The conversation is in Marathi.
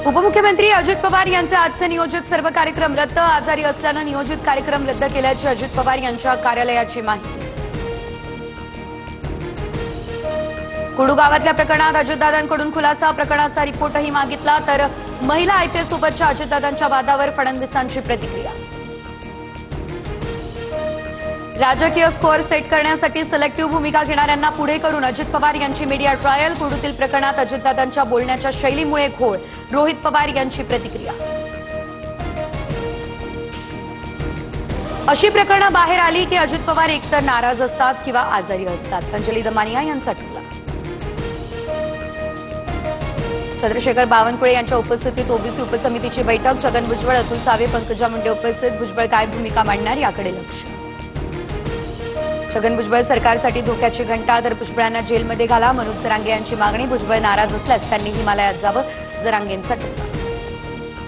उपमुख्यमंत्री अजित पवार यांचे आजचे नियोजित सर्व कार्यक्रम रद्द. आजारी असल्याने नियोजित कार्यक्रम रद्द केल्याची अजित पवार यांच्या कार्यालयाची माहिती. कुडू गावातल्या प्रकरणात अजितदादांकडून खुलासा. प्रकरणाचा रिपोर्टही मागितला. तर महिला आयतेसोबतच्या अजितदादांच्या वादावर फडणवीसांची प्रतिक्रिया. राजकीय स्कोअर सेट करण्यासाठी सिलेक्टिव्ह भूमिका घेणाऱ्यांना पुढे करून अजित पवार यांची मीडिया ट्रायल. कुडूतील प्रकरणात अजितदादांच्या बोलण्याच्या शैलीमुळे घोळ. रोहित पवार यांची प्रतिक्रिया. अशी प्रकरणं बाहेर आली की अजित पवार एकतर नाराज असतात किंवा आजारी असतात. अंजली दमानिया यांचा टोला. चंद्रशेखर बावनकुळे यांच्या उपस्थितीत ओबीसी उपसमितीची बैठक. छगन भुजबळ, अतुल सावे, पंकजा मुंडे उपस्थित. भुजबळ काय भूमिका मांडणार याकडे लक्ष. छगन भुजबळ सरकारसाठी धोक्याची घंटा. तर भुजबळांना जेलमध्ये घाला. मनोज जरांगे यांची मागणी. भुजबळ नाराज असल्यास त्यांनी हिमालयात जावं. जरांगेंचा टोला.